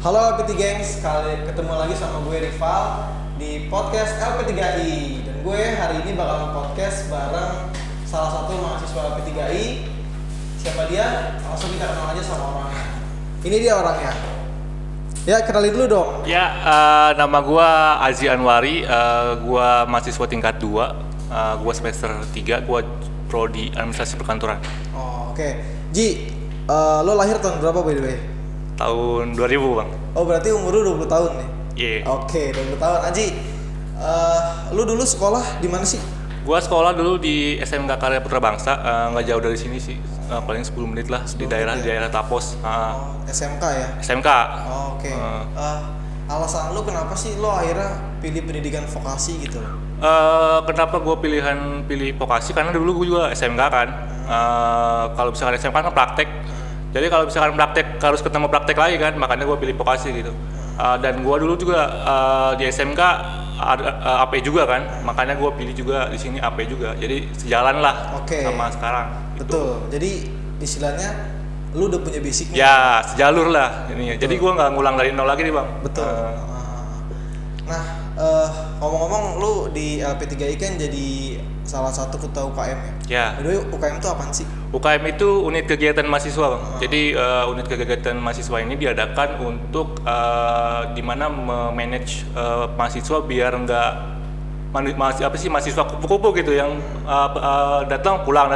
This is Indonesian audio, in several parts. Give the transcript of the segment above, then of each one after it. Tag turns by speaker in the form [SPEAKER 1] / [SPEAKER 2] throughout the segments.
[SPEAKER 1] Halo LP3 Gengs, ketemu lagi sama gue Rival di podcast LP3I. Dan gue hari ini bakal podcast bareng salah satu mahasiswa LP3I. Siapa dia? Langsung kita kenal aja sama orangnya. Ini dia orangnya. Ya, kenalin dulu dong.
[SPEAKER 2] Ya, nama gue Azi Anwari, gue mahasiswa tingkat 2, gue semester 3, gue prodi administrasi perkantoran.
[SPEAKER 1] Oh, oke. Ji, lo lahir tahun berapa by the way?
[SPEAKER 2] Tahun 2000 bang.
[SPEAKER 1] Oh, berarti umur lu 20 tahun nih?
[SPEAKER 2] Iya.
[SPEAKER 1] Oke, 20 tahun. Aji, lu dulu sekolah di mana sih?
[SPEAKER 2] Gue sekolah dulu di SMK Karya Putra Bangsa, nggak jauh dari sini sih, paling 10 menit lah, 10 di daerah Tapos.
[SPEAKER 1] Oh, SMK ya?
[SPEAKER 2] SMK.
[SPEAKER 1] Oh, oke. Alasan lu kenapa sih lo akhirnya pilih pendidikan vokasi gitu?
[SPEAKER 2] Kenapa gue pilih vokasi? Karena dulu gue juga SMK kan. Kalau misalkan SMK kan praktek. Jadi kalau misalkan praktek harus ketemu praktek lagi kan, makanya gue pilih vokasi gitu. Dan gue dulu juga di SMK ada AP juga kan, makanya gue pilih juga di sini AP juga. Jadi sejalan lah sama sekarang.
[SPEAKER 1] Betul. Gitu. Jadi istilahnya lu udah punya basicnya.
[SPEAKER 2] Ya sejalur lah ini. Jadi gue nggak ngulang dari nol lagi nih bang.
[SPEAKER 1] Betul. Ngomong-ngomong lu di LP3I kan jadi salah satu ketua UKM ya?
[SPEAKER 2] Ya.
[SPEAKER 1] Jadi UKM itu apaan sih?
[SPEAKER 2] UKM itu unit kegiatan mahasiswa bang. Jadi unit kegiatan mahasiswa ini diadakan untuk di mana memanage mahasiswa biar nggak mahasiswa kupu-kupu gitu yang datang pulang.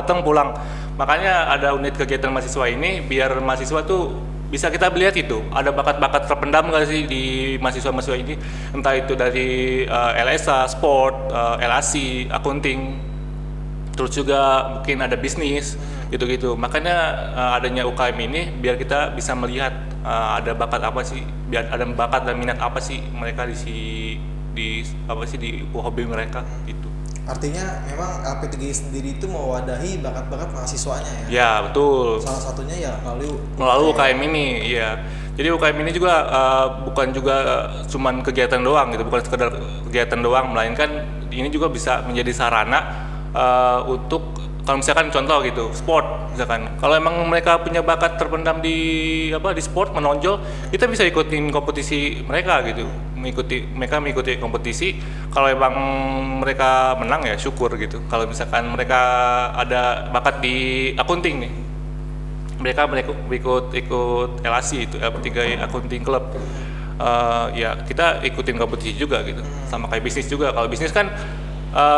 [SPEAKER 2] Makanya ada unit kegiatan mahasiswa ini biar mahasiswa tuh bisa kita lihat itu ada bakat-bakat terpendam nggak sih di mahasiswa-mahasiswa ini, entah itu dari LSA, sport, LAC, accounting, terus juga mungkin ada bisnis gitu-gitu. Makanya adanya UKM ini biar kita bisa melihat ada bakat apa sih, biar ada bakat dan minat apa sih mereka di hobi mereka gitu.
[SPEAKER 1] Artinya memang LP3I sendiri itu mewadahi bakat-bakat mahasiswanya ya?
[SPEAKER 2] Ya betul.
[SPEAKER 1] Salah satunya ya
[SPEAKER 2] melalui UKM ini, ya. Jadi UKM ini juga bukan juga cuman kegiatan doang gitu, bukan sekedar kegiatan doang, melainkan ini juga bisa menjadi sarana untuk kalau misalkan contoh gitu, sport misalkan. Kalau emang mereka punya bakat terpendam di sport menonjol, kita bisa ikutin kompetisi mereka gitu. Mereka mengikuti kompetisi. Kalau emang mereka menang ya syukur gitu. Kalau misalkan mereka ada bakat di accounting nih, mereka ikut LAC itu LP3I Accounting Club. Ya kita ikutin kompetisi juga gitu. Sama kayak bisnis juga. Kalau bisnis kan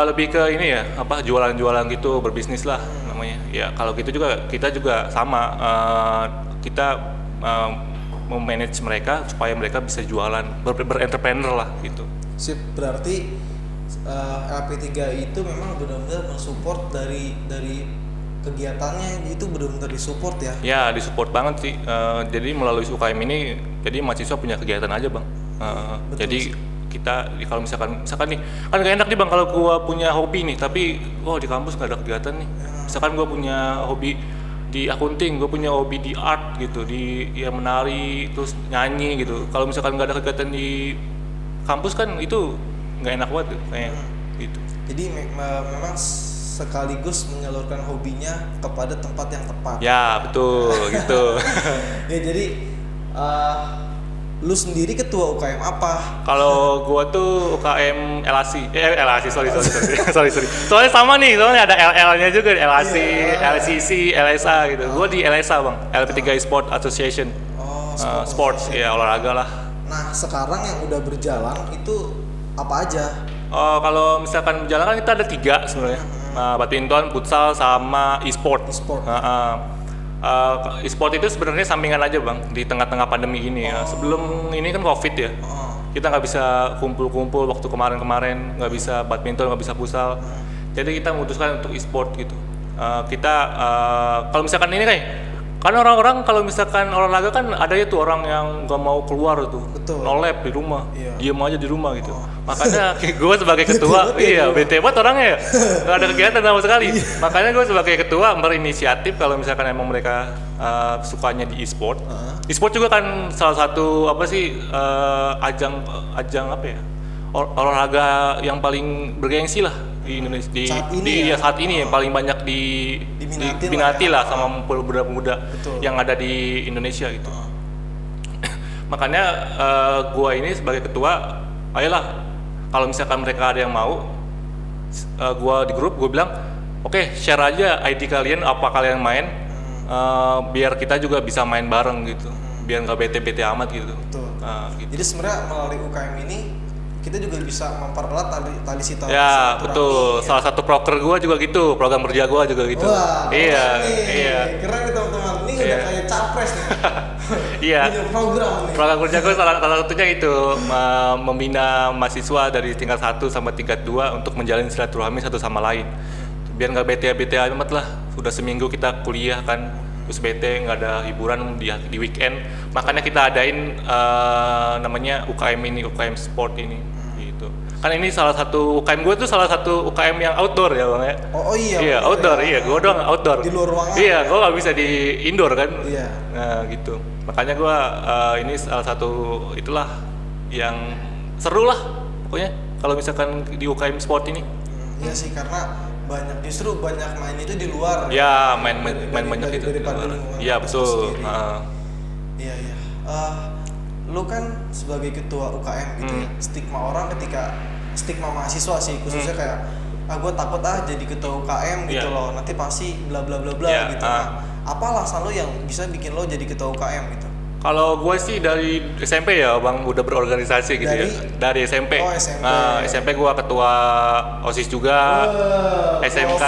[SPEAKER 2] lebih ke ini ya, jualan-jualan gitu, berbisnis lah namanya. Ya kalau gitu juga kita juga sama, kita memanage mereka supaya mereka bisa jualan, berentrepreneur lah gitu.
[SPEAKER 1] Sip, berarti LP3I itu memang benar-benar mensupport dari kegiatannya itu benar-benar disupport ya?
[SPEAKER 2] Ya disupport banget sih. Jadi melalui UKM ini, jadi mahasiswa punya kegiatan aja bang. Jadi sih. Kita kalau misalkan nih kan gak enak nih bang kalau gua punya hobi nih tapi di kampus gak ada kegiatan nih. Misalkan gua punya hobi di accounting, gua punya hobi di art gitu, di menari terus nyanyi gitu. Kalau misalkan gak ada kegiatan di kampus kan itu gak enak banget kayak gitu.
[SPEAKER 1] Jadi memang sekaligus menyalurkan hobinya kepada tempat yang tepat.
[SPEAKER 2] Ya betul gitu.
[SPEAKER 1] Ya jadi lu sendiri ketua UKM apa?
[SPEAKER 2] Kalau gua tuh UKM LAC, sorry. Soalnya sama nih, soalnya ada LL-nya juga, LAC, LCC, LSA gitu. Gua di LSA bang, LP3I Sport Association. Sports, ya olahraga lah.
[SPEAKER 1] Nah sekarang yang udah berjalan itu apa aja?
[SPEAKER 2] Kalau misalkan berjalan kan kita ada 3 sebenarnya, badminton, futsal, sama e-sport. E-sport itu sebenarnya sampingan aja bang di tengah-tengah pandemi ini ya. Sebelum ini kan COVID ya, kita nggak bisa kumpul-kumpul waktu kemarin, nggak bisa badminton, nggak bisa futsal. Jadi kita memutuskan untuk e-sport gitu. Kita kalau misalkan ini kan orang-orang kalau misalkan olahraga kan ada ya tuh orang yang nggak mau keluar tuh, no-lab di rumah, diem aja di rumah gitu. Makanya gue sebagai ketua, bete banget orangnya ya, nggak ada kegiatan sama sekali. Makanya gue sebagai ketua berinisiatif kalau misalkan emang mereka sukanya di e-sport. E-sport juga kan salah satu ajang olahraga yang paling bergengsi lah di Indonesia saat ini yang paling banyak diminati lah sama pemuda-pemuda yang ada di Indonesia gitu. Makanya gua ini sebagai ketua, ayolah kalau misalkan mereka ada yang mau, gua di grup gua bilang, oke, share aja ID kalian apa kalian main, biar kita juga bisa main bareng gitu, biar nggak bete-bete amat gitu.
[SPEAKER 1] Betul.
[SPEAKER 2] Gitu.
[SPEAKER 1] Jadi sebenarnya melalui UKM ini kita juga bisa mempererat tali silaturahmi.
[SPEAKER 2] Ya betul, salah satu proker gua juga gitu, program kerja gua juga gitu.
[SPEAKER 1] Wah,
[SPEAKER 2] iya,
[SPEAKER 1] nih.
[SPEAKER 2] iya.
[SPEAKER 1] Keren nih teman-teman, ini udah kayak capres nih.
[SPEAKER 2] Iya.
[SPEAKER 1] Punya program nih.
[SPEAKER 2] Program kerja gua salah satunya itu membina mahasiswa dari tingkat 1 sampai tingkat 2 untuk menjalin silaturahmi satu sama lain. Biar nggak bete amat lah. Sudah seminggu kita kuliah kan, terus bete nggak ada hiburan di weekend. Makanya kita adain namanya UKM ini, UKM Sport ini. Kan ini salah satu UKM gue tuh salah satu UKM yang outdoor ya bang ya.
[SPEAKER 1] Oh iya.
[SPEAKER 2] Iya outdoor, iya gue doang outdoor.
[SPEAKER 1] Di luar ruangan.
[SPEAKER 2] Iya, gue nggak bisa di indoor kan.
[SPEAKER 1] Iya.
[SPEAKER 2] Nah gitu. Makanya gue ini salah satu itulah yang seru lah pokoknya kalau misalkan di UKM Sport ini.
[SPEAKER 1] Iya sih karena justru banyak main itu di luar.
[SPEAKER 2] Ya main banyak itu. Iya betul.
[SPEAKER 1] Iya. Lu kan sebagai ketua UKM gitu ya, stigma mahasiswa sih khususnya kayak gue takut jadi ketua UKM gitu loh, nanti pasti bla bla bla bla gitu. Nah, apa alasan lo yang bisa bikin lo jadi ketua UKM gitu?
[SPEAKER 2] Kalau gue sih dari SMP ya bang, udah berorganisasi gitu ya. Dari SMP.
[SPEAKER 1] Oh SMP.
[SPEAKER 2] SMP gue ketua OSIS juga. SMK.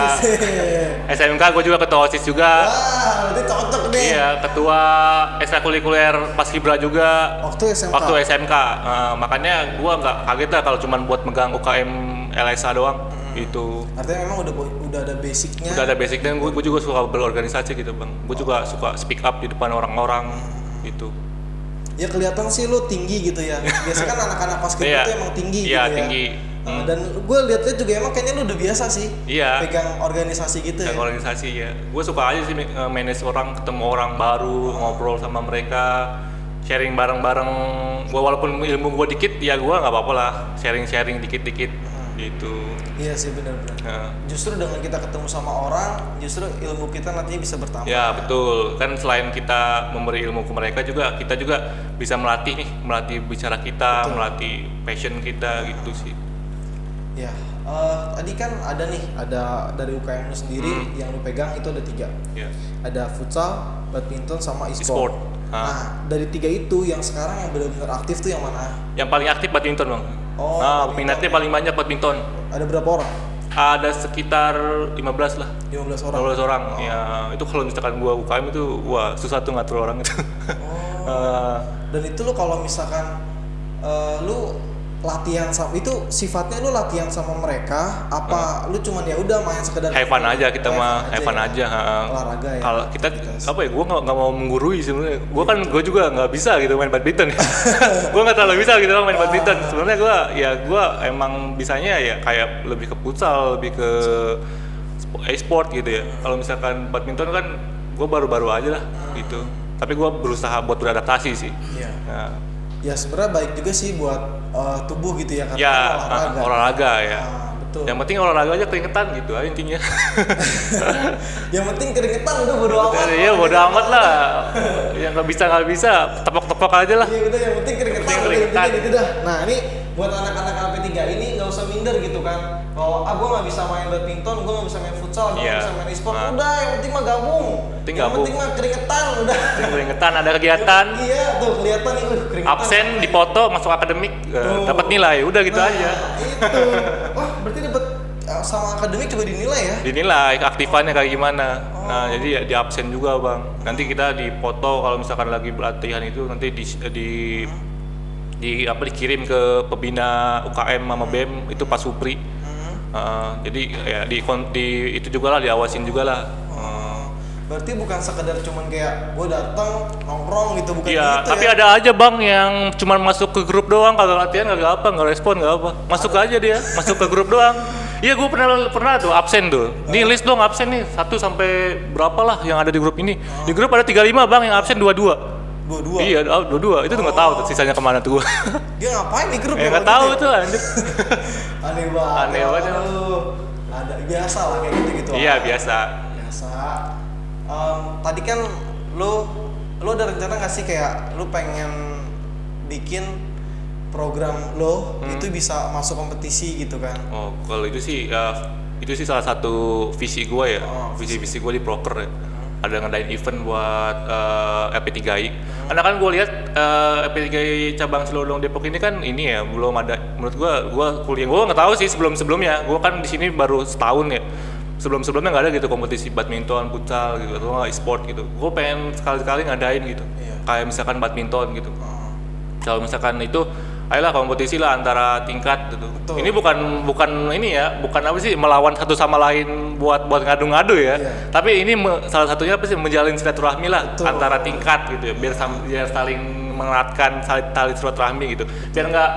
[SPEAKER 2] SMK gue juga ketua OSIS juga.
[SPEAKER 1] Wah, berarti cocok deh.
[SPEAKER 2] Iya, ketua ekstrakurikuler Paskibra juga. Waktu SMK. Makanya gue nggak kaget lah kalau cuma buat megang UKM LSA doang. Itu.
[SPEAKER 1] Artinya memang udah ada basicnya.
[SPEAKER 2] Udah ada basic dan gue juga suka berorganisasi gitu bang. Gue juga suka speak up di depan orang-orang. Gitu.
[SPEAKER 1] Ya kelihatan sih lu tinggi gitu ya. Biasanya kan anak-anak basket itu emang tinggi gitu ya.
[SPEAKER 2] Tinggi.
[SPEAKER 1] Dan gue lihat juga emang kayaknya lu udah biasa sih.
[SPEAKER 2] Iya.
[SPEAKER 1] Pegang organisasi gitu
[SPEAKER 2] pegang organisasi ya. Gue suka aja sih manage orang, ketemu orang baru, ngobrol sama mereka, sharing bareng-bareng. Gue walaupun ilmu gue dikit, ya gue nggak apa-apa lah. Sharing dikit-dikit. Gitu.
[SPEAKER 1] Iya sih benar-benar. Justru dengan kita ketemu sama orang, justru ilmu kita nantinya bisa bertambah.
[SPEAKER 2] Ya betul. Kan selain kita memberi ilmu ke mereka juga, kita juga bisa melatih bicara kita, betul. Melatih passion kita gitu sih. Ya,
[SPEAKER 1] tadi kan ada dari UKM lu sendiri yang lu pegang itu ada 3.
[SPEAKER 2] Yeah.
[SPEAKER 1] Ada futsal, badminton, sama e-sport. Nah, dari 3 itu yang sekarang yang benar-benar aktif tuh yang mana?
[SPEAKER 2] Yang paling aktif badminton bang. Minatnya paling banyak badminton.
[SPEAKER 1] Ada berapa orang?
[SPEAKER 2] Ada sekitar 15 lah.
[SPEAKER 1] 15 orang.
[SPEAKER 2] 15 orang. Ya, itu kalau misalkan gua UKM itu susah tuh ngatur orang itu.
[SPEAKER 1] Dan itu lu kalau misalkan lu latihan sama itu sifatnya lu latihan sama mereka apa lu cuman ya udah main sekedar
[SPEAKER 2] have fun aja kita mah have fun aja
[SPEAKER 1] olahraga ya
[SPEAKER 2] kalau kita apa ya gue nggak mau menggurui sebenarnya gue juga nggak bisa gitu main badminton gue nggak terlalu bisa gitu main badminton sebenarnya gue emang bisanya ya kayak lebih ke futsal lebih ke e-sport gitu ya kalau misalkan badminton kan gue baru-baru aja lah gitu tapi gue berusaha buat beradaptasi sih
[SPEAKER 1] ya sebenarnya baik juga sih buat tubuh gitu ya
[SPEAKER 2] karena olahraga ya.
[SPEAKER 1] Betul.
[SPEAKER 2] Yang penting olahraga aja keringetan gitu aja intinya.
[SPEAKER 1] Yang penting keringetan udah bodo amat.
[SPEAKER 2] Iya bodo amat lah. Yang nggak bisa tepok-tepok aja lah.
[SPEAKER 1] Iya udah yang penting keringetan. Gitu dah. Nah ini buat anak-anak LP3 ini nggak usah minder gitu kan. Kalau gue nggak bisa main badminton, gue nggak bisa main futsal, gue nggak bisa main e-sport. Udah yang penting mah gabung. Yang penting mah keringetan udah.
[SPEAKER 2] Keringetan ada kegiatan.
[SPEAKER 1] Iya tuh kelihatan nih keringetan.
[SPEAKER 2] Absen dipoto masuk akademik dapat nilai udah gitu aja.
[SPEAKER 1] Itu. Wah berarti dapat sama akademik juga dinilai ya?
[SPEAKER 2] Dinilai aktifannya kayak gimana. Nah jadi ya di absen juga bang. Nanti kita dipoto kalau misalkan lagi pelatihan itu nanti dikirim ke pembina UKM sama BEM itu Pak Supri. Jadi ya di itu juga lah diawasin juga lah.
[SPEAKER 1] Berarti bukan sekedar cuman kayak gue datang nongkrong gitu bukan
[SPEAKER 2] ya,
[SPEAKER 1] gitu
[SPEAKER 2] tapi
[SPEAKER 1] ya?
[SPEAKER 2] ada aja bang yang cuman masuk ke grup doang kagak latihan kagak apa nggak respon nggak apa masuk aja dia masuk ke grup doang. Iya gue pernah tuh absen tuh. Nih list dong absen nih 1 sampai berapa lah yang ada di grup ini. Di grup ada 35 bang yang absen 22.
[SPEAKER 1] 22?
[SPEAKER 2] Iya 22 itu tuh nggak tahu sisanya kemana tuh.
[SPEAKER 1] Dia ngapain di grup?
[SPEAKER 2] Nggak tahu tuh anjir.
[SPEAKER 1] Aneh banget. Ada biasa lah kayak gitu.
[SPEAKER 2] Iya biasa.
[SPEAKER 1] Tadi kan lu ada rencana nggak sih kayak lu pengen bikin program lo itu bisa masuk kompetisi gitu kan?
[SPEAKER 2] Oh, kalau itu sih salah satu visi gue ya. Visi gue di proker ya. Ada ngadain event buat LP3I. Karena kan gue lihat LP3I cabang Cilodong Depok ini kan ini ya belum ada. Menurut gue kuliah gue nggak tahu sih sebelumnya. Gue kan di sini baru setahun ya. Sebelumnya nggak ada gitu kompetisi badminton, futsal gitu atau e-sport gitu. Gue pengen sekali-kali ngadain gitu. Kayak misalkan badminton gitu. Kalau misalkan itu ayolah kompetisi lah antara tingkat gitu.
[SPEAKER 1] Betul.
[SPEAKER 2] Ini bukan ini ya, bukan apa sih melawan satu sama lain buat ngadu-ngadu ya. Tapi ini salah satunya apa sih menjalin silaturahmi lah. Betul. Antara tingkat gitu ya, biar saling mengeratkan tali silaturahmi gitu. Biar nggak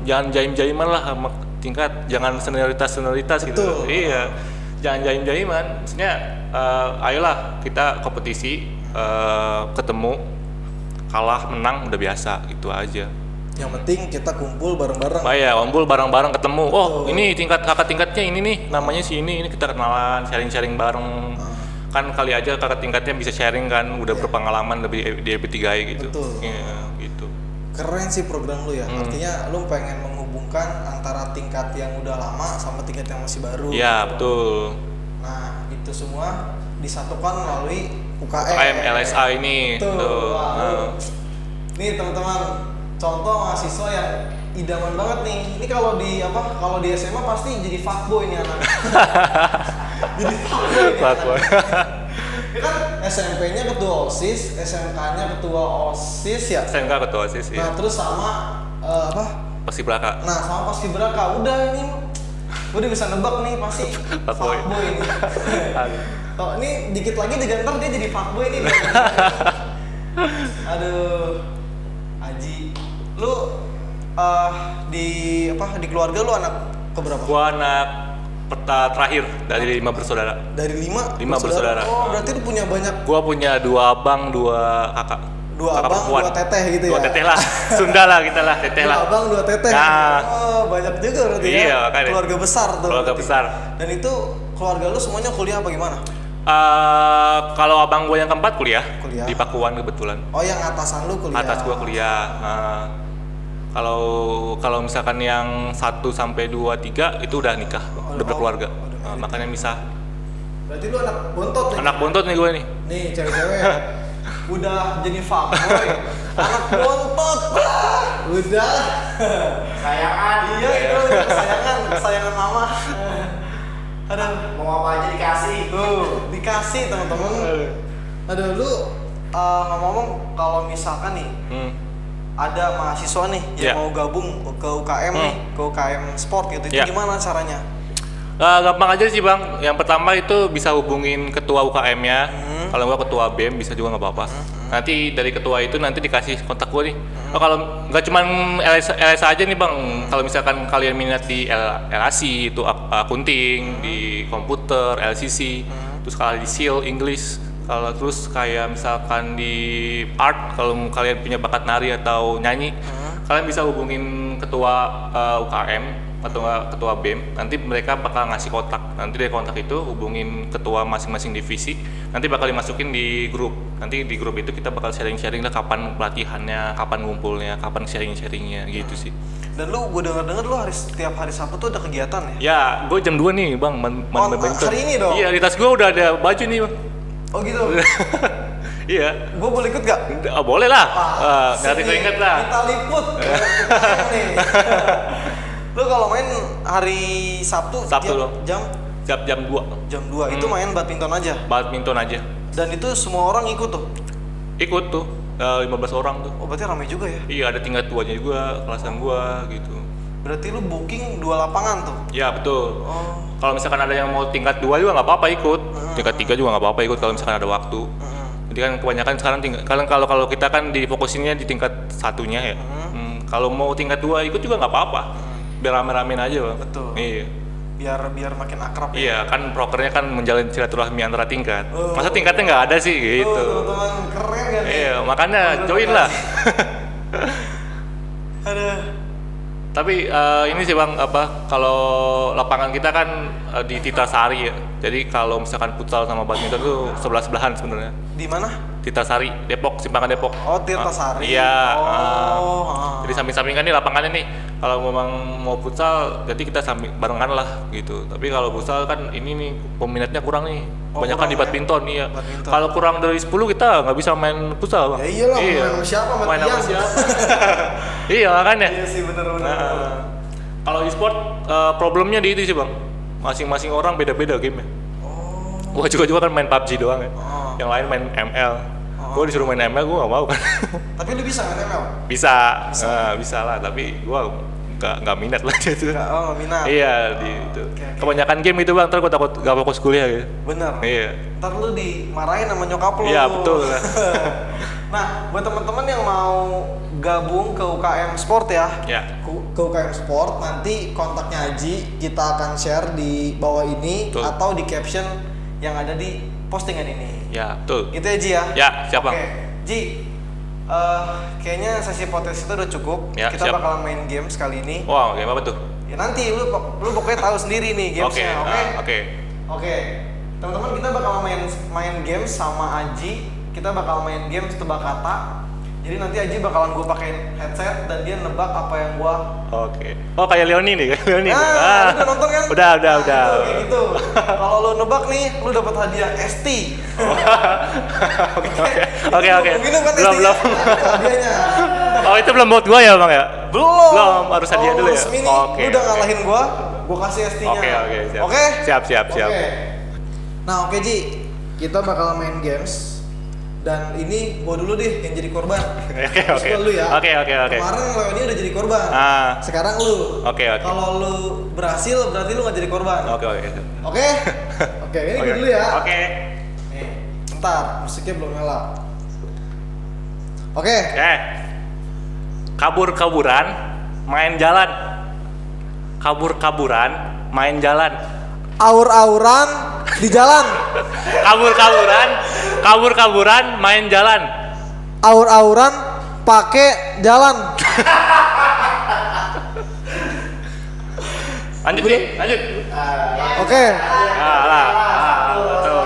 [SPEAKER 2] jangan jaim-jaiman lah sama tingkat, jangan senioritas gitu. Iya. Jangan jaim-jaiman. Maksudnya ayolah kita kompetisi ketemu kalah menang udah biasa gitu aja.
[SPEAKER 1] Yang penting kita kumpul bareng-bareng.
[SPEAKER 2] Kumpul bareng-bareng ketemu. Oh, ini kakak tingkatnya ini nih, namanya si ini kita kenalan, sharing bareng. Kan kali aja kakak tingkatnya bisa sharing kan, udah berpengalaman lebih di LP3I gitu.
[SPEAKER 1] Betul.
[SPEAKER 2] Iya, gitu.
[SPEAKER 1] Keren sih program lu ya. Artinya lu pengen menghubungkan antara tingkat yang udah lama sama tingkat yang masih baru.
[SPEAKER 2] Iya,
[SPEAKER 1] gitu.
[SPEAKER 2] betul.
[SPEAKER 1] Nah, itu semua disatukan melalui UKM.
[SPEAKER 2] UKM LSA ini.
[SPEAKER 1] Tuh. Nih teman-teman, contoh mahasiswa yang idaman banget nih. Ini kalau di SMA pasti jadi fuckboy nih anak. Jadi fuckboy. Ya kan SMP-nya ketua OSIS, SMK-nya ketua OSIS ya.
[SPEAKER 2] SMK ketua OSIS ya.
[SPEAKER 1] Nah, terus sama
[SPEAKER 2] Paskibraka.
[SPEAKER 1] Nah, sama Paskibraka. Udah ini udah bisa nebak nih pasti fuckboy ini. Oh, ini dikit lagi digantar dia jadi fuckboy nih. Aduh. Aji, lu di keluarga lu anak keberapa?
[SPEAKER 2] Gua anak terakhir dari 5 bersaudara.
[SPEAKER 1] Dari 5
[SPEAKER 2] bersaudara.
[SPEAKER 1] Oh, berarti lu punya banyak.
[SPEAKER 2] Gua punya 2 abang, 2 kakak.
[SPEAKER 1] 2 abang, 2 teteh gitu ya.
[SPEAKER 2] 2 teteh lah. Sunda lah kita lah, teteh lah.
[SPEAKER 1] 2 abang, 2 teteh.
[SPEAKER 2] Nah.
[SPEAKER 1] Oh, banyak juga berarti ya.
[SPEAKER 2] Iya, makanya.
[SPEAKER 1] Keluarga besar tuh.
[SPEAKER 2] Keluarga besar.
[SPEAKER 1] Dan itu keluarga lu semuanya kuliah apa gimana?
[SPEAKER 2] Kalau abang gue yang keempat kuliah di Pakuan kebetulan.
[SPEAKER 1] Oh, yang atasan lu kuliah.
[SPEAKER 2] Atas gue kuliah. Kalau misalkan yang 1 sampai 2, 3 itu udah nikah, udah berkeluarga. Makanya misah.
[SPEAKER 1] Berarti lu anak bontot nih.
[SPEAKER 2] Anak bontot nih gue nih.
[SPEAKER 1] Nih, cewek-cewek. Udah jadi fuckboy. Anak bontot. Udah.
[SPEAKER 3] Sayangan.
[SPEAKER 1] Iya, itu kesayangan mama. Aduh,
[SPEAKER 3] mau apa aja dikasih.
[SPEAKER 1] Tuh, dikasih teman-teman. Aduh, lu ngomong kalau misalkan nih ada mahasiswa nih yang mau gabung ke UKM nih, ke UKM sport gitu, itu gimana caranya?
[SPEAKER 2] Gampang aja sih bang. Yang pertama itu bisa hubungin ketua UKM-nya. Kalau nggak ketua BEM bisa juga nggak apa-apa. Nanti dari ketua itu nanti dikasih kontak gue nih. Oh, kalau nggak cuman LSA aja nih bang. Kalau misalkan kalian minat di LAC itu akunting, di komputer, LCC, terus kalau di SEAL English, kalau terus kayak misalkan di art, kalau kalian punya bakat nari atau nyanyi, kalian bisa hubungin ketua UKM atau ketua BEM. Nanti mereka bakal ngasih kontak. Nanti dari kontak itu hubungin ketua masing-masing divisi. Nanti bakal dimasukin di grup. Nanti di grup itu kita bakal sharing-sharing lah kapan pelatihannya, kapan ngumpulnya, kapan sharing-sharingnya gitu sih.
[SPEAKER 1] Dan lu, gue denger lu setiap hari Sabtu tuh ada kegiatan ya?
[SPEAKER 2] Ya, gue jam 2 nih bang,
[SPEAKER 1] hari ini dong?
[SPEAKER 2] Iya, di tas gue udah ada baju nih bang.
[SPEAKER 1] Oh gitu?
[SPEAKER 2] Iya.
[SPEAKER 1] Gue boleh ikut gak?
[SPEAKER 2] Boleh lah. Nanti keinget lah.
[SPEAKER 1] Kita liput. Nih. Lu kalau main hari Sabtu jam
[SPEAKER 2] 2.
[SPEAKER 1] Jam 2 itu main badminton aja?
[SPEAKER 2] Badminton aja.
[SPEAKER 1] Dan itu semua orang ikut tuh?
[SPEAKER 2] Ikut tuh, 15 orang tuh.
[SPEAKER 1] Oh, berarti ramai juga ya?
[SPEAKER 2] Iya, ada tingkat 2-nya juga, kelasan gua gitu.
[SPEAKER 1] Berarti lu booking 2 lapangan tuh?
[SPEAKER 2] Iya, betul.
[SPEAKER 1] Oh.
[SPEAKER 2] Kalau misalkan ada yang mau tingkat 2 juga nggak apa-apa ikut. Tingkat 3 juga nggak apa-apa ikut kalau misalkan ada waktu. Jadi kan kebanyakan sekarang kalau kita kan difokusinnya di tingkat 1-nya ya. Kalau mau tingkat 2 ikut juga nggak apa-apa. Biar rame-ramein aja bang.
[SPEAKER 1] Betul.
[SPEAKER 2] Iya.
[SPEAKER 1] Biar makin akrab ya.
[SPEAKER 2] Iya, kan prokernya kan menjalin silaturahmi antara tingkat. Masa tingkatnya nggak ada sih gitu.
[SPEAKER 1] Teman-teman keren kan?
[SPEAKER 2] Iya, makanya join lah.
[SPEAKER 1] Aduh.
[SPEAKER 2] Tapi ini sih bang, kalau lapangan kita kan di Titasari ya. Jadi kalau misalkan futsal sama badminton tuh sebelahan sebenarnya.
[SPEAKER 1] Di mana?
[SPEAKER 2] Titasari, Depok, Simpangan Depok.
[SPEAKER 1] Oh, Tirtasari.
[SPEAKER 2] Iya. samping-sampingan nih lapangannya nih. Kalau memang mau futsal, jadi kita barengan lah gitu. Tapi kalau futsal kan ini nih peminatnya kurang nih. Kebanyakan
[SPEAKER 1] kurang
[SPEAKER 2] di badminton iya.
[SPEAKER 1] Badminton.
[SPEAKER 2] Kalau kurang dari 10 kita nggak bisa main futsal, Bang.
[SPEAKER 1] Ya iyalah, main sama siapa, sama
[SPEAKER 2] Main sama
[SPEAKER 1] Tiang.
[SPEAKER 2] siapa? Iya makanya.
[SPEAKER 1] Iya sih bener-bener.
[SPEAKER 2] Nah, kalau e-sport problemnya di itu sih, Bang. Masing-masing orang beda-beda game-nya.
[SPEAKER 1] Oh.
[SPEAKER 2] Gua juga kan main PUBG doang ya.
[SPEAKER 1] Oh.
[SPEAKER 2] Yang lain main ML. Gua disuruh main ML gua nggak mau kan.
[SPEAKER 1] Tapi lu bisa main ML?
[SPEAKER 2] Bisa lah, tapi gua nggak minat lah itu.
[SPEAKER 1] Nggak minat.
[SPEAKER 2] Iya di itu.
[SPEAKER 1] Oke.
[SPEAKER 2] Kebanyakan game itu, Bang, ntar gua takut gak fokus kuliah gitu.
[SPEAKER 1] Bener.
[SPEAKER 2] Iya.
[SPEAKER 1] Ntar lu dimarahin sama nyokap lu.
[SPEAKER 2] Iya, betul.
[SPEAKER 1] Nah, buat teman-teman yang mau gabung ke UKM Sport ya,
[SPEAKER 2] Ya.
[SPEAKER 1] ke UKM Sport, nanti kontaknya Aji kita akan share di bawah ini
[SPEAKER 2] Betul.
[SPEAKER 1] atau di caption yang ada di postingan ini.
[SPEAKER 2] Ya, betul.
[SPEAKER 1] Gitu ya Ji ya?
[SPEAKER 2] Ya, siap, Bang.
[SPEAKER 1] Oke, Ji, kayaknya sesi podcast itu udah cukup.
[SPEAKER 2] Ya,
[SPEAKER 1] Kita
[SPEAKER 2] siap.
[SPEAKER 1] bakalan main games kali ini.
[SPEAKER 2] Wow, game apa tuh?
[SPEAKER 1] Ya nanti lu pokoknya tahu sendiri nih
[SPEAKER 2] Oke,
[SPEAKER 1] gamesnya, oke?
[SPEAKER 2] oke.
[SPEAKER 1] Oke, teman-teman kita bakal main games sama Aji. Kita bakal main games tebak kata. Jadi nanti Aji bakalan gue pakein headset dan dia nebak apa yang gue.
[SPEAKER 2] Oke. Oh, kayak Leoni nih, kayak Leoni.
[SPEAKER 1] Nah, udah nonton kan?
[SPEAKER 2] Udah.
[SPEAKER 1] Nah, itu, kayak gitu. Kalau lu nebak nih, lu dapat hadiah ST.
[SPEAKER 2] Oke.
[SPEAKER 1] Minum kan
[SPEAKER 2] Belum.
[SPEAKER 1] ST-nya? Hadiahnya.
[SPEAKER 2] Oh, itu belum buat gua ya, Bang ya?
[SPEAKER 1] Belum.
[SPEAKER 2] Harus hadiah dulu ya.
[SPEAKER 1] Resmi nih,
[SPEAKER 2] Oke.
[SPEAKER 1] lu udah ngalahin gue kasih ST-nya.
[SPEAKER 2] Oke, siap.
[SPEAKER 1] Oke?
[SPEAKER 2] Siap.
[SPEAKER 1] Oke. Nah, oke Ji. Kita bakal main games. Dan ini gua dulu deh yang jadi korban.
[SPEAKER 2] Oke.
[SPEAKER 1] Terus lu ya.
[SPEAKER 2] Oke.
[SPEAKER 1] Kemarin Leoni udah jadi korban. Sekarang lu.
[SPEAKER 2] Oke.
[SPEAKER 1] Kalau lu berhasil berarti lu nggak jadi korban.
[SPEAKER 2] Oke.
[SPEAKER 1] Oke? Oke, ini gua dulu ya.
[SPEAKER 2] Oke.
[SPEAKER 1] Nih, bentar, musiknya belum nyala. Oke.
[SPEAKER 2] Kabur-kaburan, main jalan. Kabur-kaburan, main jalan.
[SPEAKER 1] Aur-auran di jalan.
[SPEAKER 2] Kabur-kaburan, main jalan.
[SPEAKER 1] Aur-auran pakai jalan.
[SPEAKER 2] Lanjut.
[SPEAKER 1] Oke.
[SPEAKER 2] Tuh.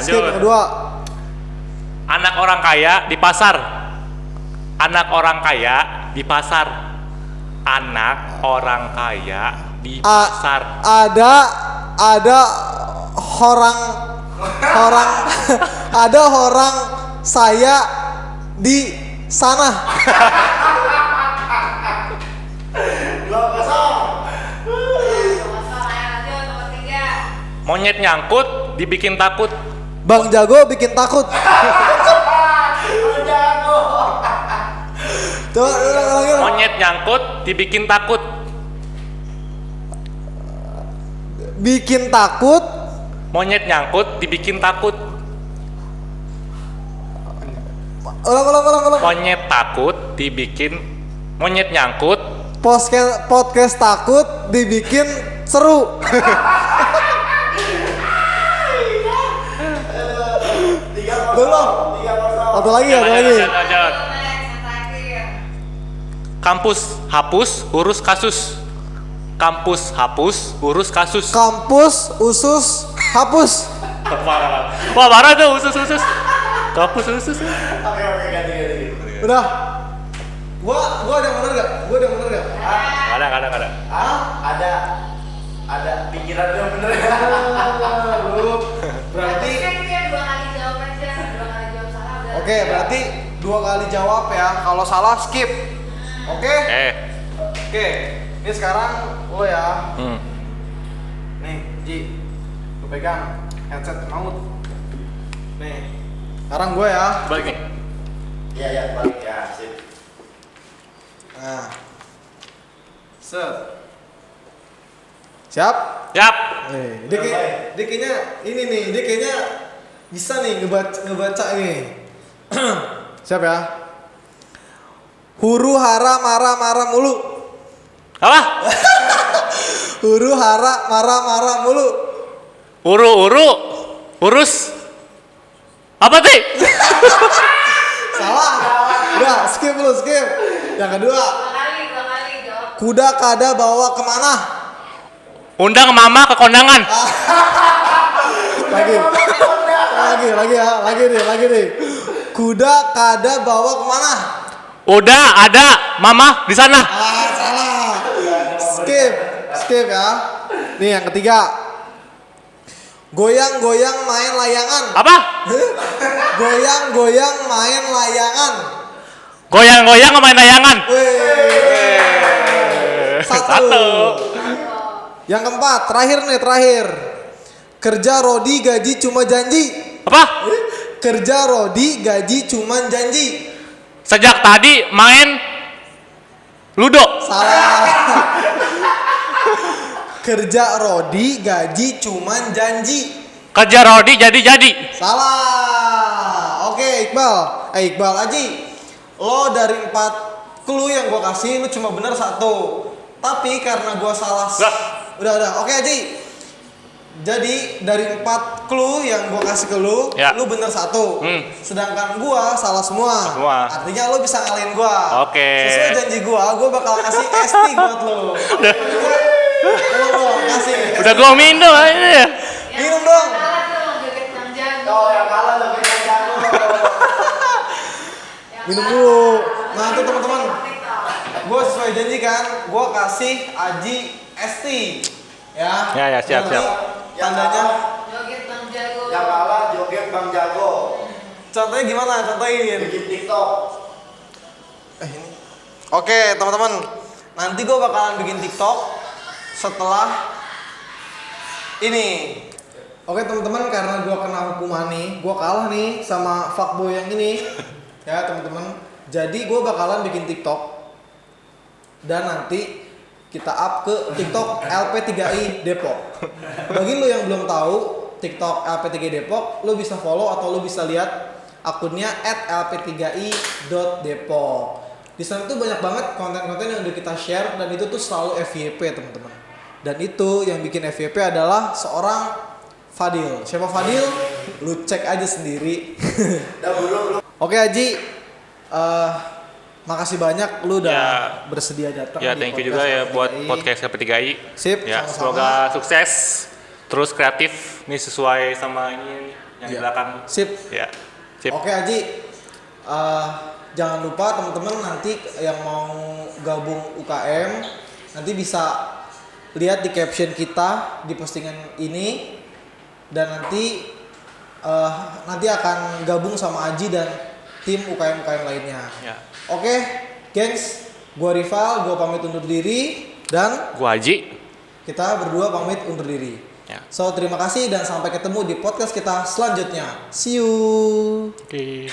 [SPEAKER 1] Skip yang kedua.
[SPEAKER 2] Anak orang kaya di pasar. Anak orang kaya di pasar. Anak orang kaya di pasar.
[SPEAKER 1] Ada orang saya di sana.
[SPEAKER 2] Monyet nyangkut dibikin takut.
[SPEAKER 1] Bang Jago bikin takut. Coba lagi.
[SPEAKER 2] Monyet nyangkut dibikin takut.
[SPEAKER 1] Bikin takut.
[SPEAKER 2] Monyet nyangkut dibikin takut.
[SPEAKER 1] Ulang.
[SPEAKER 2] Monyet nyangkut.
[SPEAKER 1] Podcast takut dibikin seru. Belum. Satu lagi.
[SPEAKER 2] Jangan. Kampus hapus urus kasus. Kampus
[SPEAKER 1] usus hapus.
[SPEAKER 2] Wah, parah tuh usus. Kampus usus.
[SPEAKER 3] Oke, ganti.
[SPEAKER 1] Udah. Gua ada yang bener gak?
[SPEAKER 2] Nggak ada.
[SPEAKER 3] Ada pikiran yang bener ya.
[SPEAKER 1] Berarti
[SPEAKER 4] dua kali jawab aja, 2 kali jawab salah udah.
[SPEAKER 1] Oke, berarti 2 kali jawab ya. Kalau salah skip. Oke? Oke. Ini sekarang lo ya. Nih, Ji. Lu pegang headset maut. Nih. Sekarang gue ya.
[SPEAKER 2] Balik nih.
[SPEAKER 3] Iya, balik ya, sip.
[SPEAKER 1] Nah. Set. Siap?
[SPEAKER 2] Siap.
[SPEAKER 1] Dia kayaknya ini nih, dia kayaknya bisa nih ngebaca nih. Siap ya? Huru hara marah mulu.
[SPEAKER 2] Apa?
[SPEAKER 1] Huru hara marah mulu.
[SPEAKER 2] Urus. Apa sih?
[SPEAKER 1] Salah. Udah, skip. Yang kedua.
[SPEAKER 4] 2 kali jawab.
[SPEAKER 1] Kuda kada bawa kemana?
[SPEAKER 2] Undang mama ke kondangan.
[SPEAKER 1] Lagi nih. Kuda kada bawa kemana?
[SPEAKER 2] Udah ada mama di sana.
[SPEAKER 1] Salah. Skip ya. Nih yang ketiga. Goyang-goyang main layangan.
[SPEAKER 2] Apa?
[SPEAKER 1] Goyang-goyang main layangan.
[SPEAKER 2] Goyang-goyang main layangan.
[SPEAKER 1] Satu. Yang keempat, terakhir. Kerja Rodi gaji cuma janji.
[SPEAKER 2] Apa?
[SPEAKER 1] Kerja Rodi gaji cuma janji.
[SPEAKER 2] Sejak tadi main ludo.
[SPEAKER 1] Salah. Kerja Rodi gaji cuma janji.
[SPEAKER 2] Kerja Rodi jadi.
[SPEAKER 1] Salah. Oke, Iqbal Aji. Lo dari 4 clue yang gua kasih, lu cuma bener 1. Tapi karena gua salah. Udah. Oke, Aji. Jadi dari 4 clue yang gua kasih ke lu,
[SPEAKER 2] Ya.
[SPEAKER 1] lu bener 1. Sedangkan gua salah semua. Artinya lu bisa ngalahin gua.
[SPEAKER 2] Oke.
[SPEAKER 1] Sesuai janji gua bakal kasih ST buat lu. Lo kasih.
[SPEAKER 2] Udah gua minum ini ya.
[SPEAKER 1] Minum dong.
[SPEAKER 4] Kalah tuh joget Bang Jago.
[SPEAKER 3] Oh, yang kalah lebih yang jago.
[SPEAKER 1] Minum dulu. Nah, tuh teman-teman.
[SPEAKER 4] TikTok.
[SPEAKER 1] Gue sesuai janji kan, gue kasih Aji ST. Ya.
[SPEAKER 2] Ya, siap.
[SPEAKER 1] Nanti tandanya.
[SPEAKER 4] Joget Bang Jago.
[SPEAKER 3] Yang kalah joget Bang Jago.
[SPEAKER 1] Contohnya gimana? Contohin.
[SPEAKER 3] Bikin TikTok.
[SPEAKER 1] Ini. Oke, teman-teman. Nanti gue bakalan bikin TikTok setelah ini. Oke, teman-teman, karena gue kena hukuman nih, gue kalah nih sama fuckboy yang ini. Ya, teman-teman. Jadi gue bakalan bikin TikTok dan nanti kita up ke TikTok LP3I Depok. Bagi lo yang belum tahu TikTok LP3I Depok, lo bisa follow atau lo bisa lihat akunnya @lp3i.depok. Di sana tuh banyak banget konten-konten yang udah kita share dan itu tuh selalu FYP, teman-teman. Dan itu yang bikin FYP adalah seorang Fadil. Siapa Fadil? Lu cek aja sendiri. Oke, Aji. Makasih banyak lu udah bersedia datang.
[SPEAKER 2] Ya,
[SPEAKER 1] di
[SPEAKER 2] thank you
[SPEAKER 1] podcast
[SPEAKER 2] juga ya
[SPEAKER 1] LP3I.
[SPEAKER 2] buat podcast LP3I.
[SPEAKER 1] Sip,
[SPEAKER 2] Ya,
[SPEAKER 1] sama-sama.
[SPEAKER 2] semoga sukses. Terus kreatif nih sesuai sama ini yang di belakang.
[SPEAKER 1] Sip.
[SPEAKER 2] Ya. Sip.
[SPEAKER 1] Oke, Aji. Jangan lupa teman-teman nanti yang mau gabung UKM nanti bisa lihat di caption kita di postingan ini dan nanti akan gabung sama Aji dan tim UKM lainnya.
[SPEAKER 2] Ya.
[SPEAKER 1] Oke, gengs, gua Rival, gua pamit undur diri dan
[SPEAKER 2] Gua Haji.
[SPEAKER 1] kita berdua pamit undur diri.
[SPEAKER 2] Ya.
[SPEAKER 1] So, terima kasih dan sampai ketemu di podcast kita selanjutnya. See you.
[SPEAKER 2] Oke.